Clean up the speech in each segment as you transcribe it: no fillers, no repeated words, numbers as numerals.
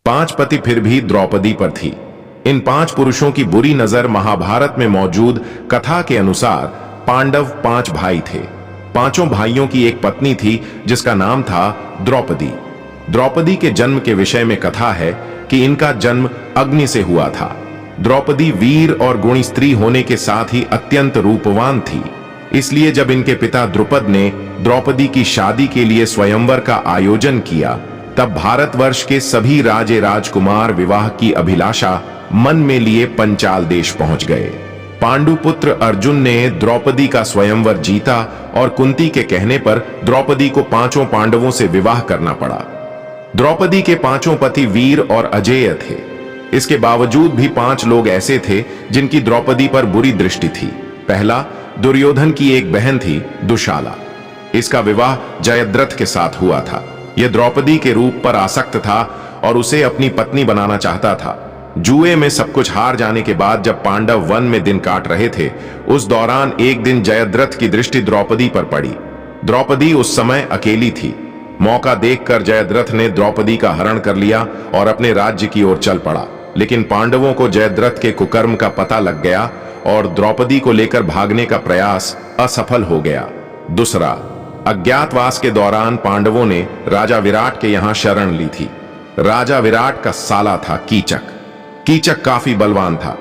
5 पति फिर भी द्रौपदी पर थी। इन 5 पुरुषों की बुरी नजर महाभारत में मौजूद कथा के अनुसार पांडव 5 भाई थे। पांचों भाइयों की एक पत्नी थी जिसका नाम था द्रौपदी। द्रौपदी के जन्म के विषय में कथा है कि इनका जन्म अग्नि से हुआ था। द्रौपदी वीर और गुणी स्त्री होने के साथ ही अत्यंत रूपवान थी। इसलिए जब इनके पिता द्रुपद ने द्रौपदी की शादी के लिए स्वयंवर का आयोजन किया, तब भारतवर्ष के सभी राजे राजकुमार विवाह की अभिलाषा मन में लिए पंचाल देश पहुंच गए। पांडुपुत्र अर्जुन ने द्रौपदी का स्वयंवर जीता और कुंती के कहने पर द्रौपदी को 5 पांडवों से विवाह करना पड़ा। द्रौपदी के 5 पति वीर और अजेय थे। इसके बावजूद भी 5 लोग ऐसे थे जिनकी द्रौपदी पर बुरी दृष्टि थी। पहला, दुर्योधन की एक बहन थी दुशाला। इसका विवाह जयद्रथ के साथ हुआ था। यह द्रौपदी के रूप पर आसक्त था और उसे अपनी पत्नी बनाना चाहता था। जुए में सब कुछ हार जाने के बाद जब पांडव वन में दिन काट रहे थे, उस दौरान एक दिन जयद्रथ की दृष्टि द्रौपदी पर पड़ी। द्रौपदी उस समय अकेली थी। मौका देखकर जयद्रथ ने द्रौपदी का हरण कर लिया और अपने राज्य की ओर चल पड़ा। लेकिन पांडवों को जयद्रथ के कुकर्म का पता लग गया और द्रौपदी को लेकर भागने का प्रयास असफल हो गया। दूसरा, अज्ञातवास के दौरान पांडवों ने राजा विराट के यहां शरण ली थी। राजा विराट का साला था कीचक। कीचक काफी बलवान था।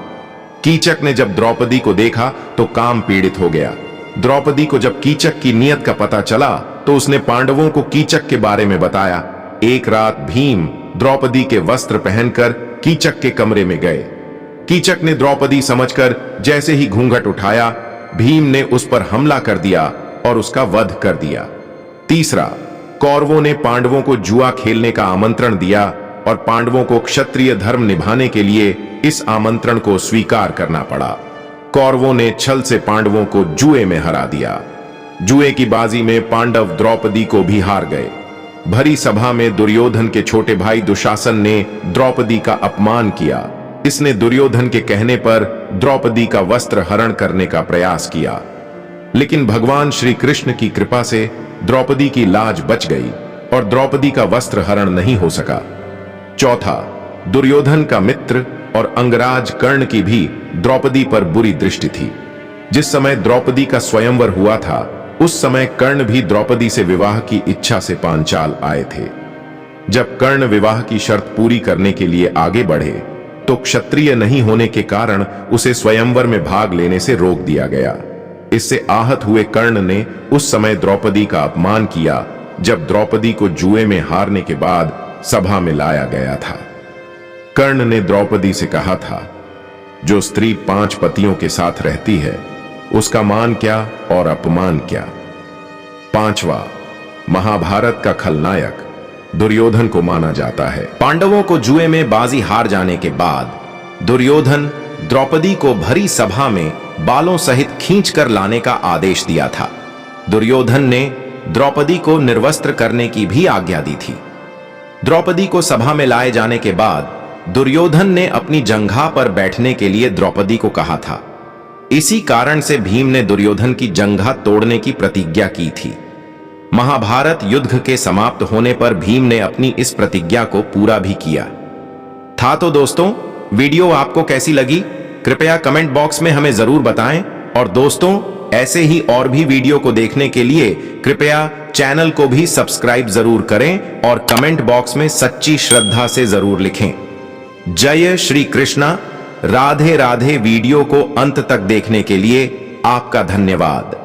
कीचक ने जब द्रौपदी को देखा तो काम पीड़ित हो गया। द्रौपदी को जब कीचक की नीयत का पता चला तो उसने पांडवों को कीचक के बारे में बताया। एक रात भीम द्रौपदी के वस्त्र पहनकर कीचक के कमरे में गए। कीचक ने द्रौपदी समझकर जैसे ही घूंघट उठाया, भीम ने उस पर हमला कर दिया और उसका वध कर दिया। तीसरा, कौरवों ने पांडवों को जुआ खेलने का आमंत्रण दिया और पांडवों को क्षत्रिय धर्म निभाने के लिए इस आमंत्रण को स्वीकार करना पड़ा। कौरवों ने छल से पांडवों को जुए में हरा दिया। जुए की बाजी में पांडव द्रौपदी को भी हार गए। भरी सभा में दुर्योधन के छोटे भाई दुशासन ने द्रौपदी का अपमान किया। इसने दुर्योधन के कहने पर द्रौपदी का वस्त्र हरण करने का प्रयास किया, लेकिन भगवान श्री कृष्ण की कृपा से द्रौपदी की लाज बच गई और द्रौपदी का वस्त्र हरण नहीं हो सका। चौथा, दुर्योधन का मित्र और अंगराज कर्ण की भी द्रौपदी पर बुरी दृष्टि थी। जिस समय द्रौपदी का स्वयंवर हुआ था, उस समय कर्ण भी द्रौपदी से विवाह की इच्छा से पांचाल आए थे। जब कर्ण विवाह की शर्त पूरी करने के लिए आगे बढ़े तो क्षत्रिय नहीं होने के कारण उसे स्वयंवर में भाग लेने से रोक दिया गया। इससे आहत हुए कर्ण ने उस समय द्रौपदी का अपमान किया जब द्रौपदी को जुए में हारने के बाद सभा में लाया गया था। कर्ण ने द्रौपदी से कहा था, जो स्त्री 5 पतियों के साथ रहती है उसका मान क्या और अपमान क्या। पांचवा, महाभारत का खलनायक दुर्योधन को माना जाता है। पांडवों को जुए में बाजी हार जाने के बाद दुर्योधन द्रौपदी को भरी सभा में बालों सहित खींचकर लाने का आदेश दिया था। दुर्योधन ने द्रौपदी को निर्वस्त्र करने की भी आज्ञा दी थी। द्रौपदी को सभा में लाए जाने के बाद दुर्योधन ने अपनी जंघा पर बैठने के लिए द्रौपदी को कहा था। इसी कारण से भीम ने दुर्योधन की जंघा तोड़ने की प्रतिज्ञा की थी। महाभारत युद्ध के समाप्त होने पर भीम ने अपनी इस प्रतिज्ञा को पूरा भी किया था। तो दोस्तों, वीडियो आपको कैसी लगी कृपया कमेंट बॉक्स में हमें जरूर बताएं। और दोस्तों, ऐसे ही और भी वीडियो को देखने के लिए कृपया चैनल को भी सब्सक्राइब जरूर करें और कमेंट बॉक्स में सच्ची श्रद्धा से जरूर लिखें। जय श्री कृष्णा। राधे राधे। वीडियो को अंत तक देखने के लिए आपका धन्यवाद।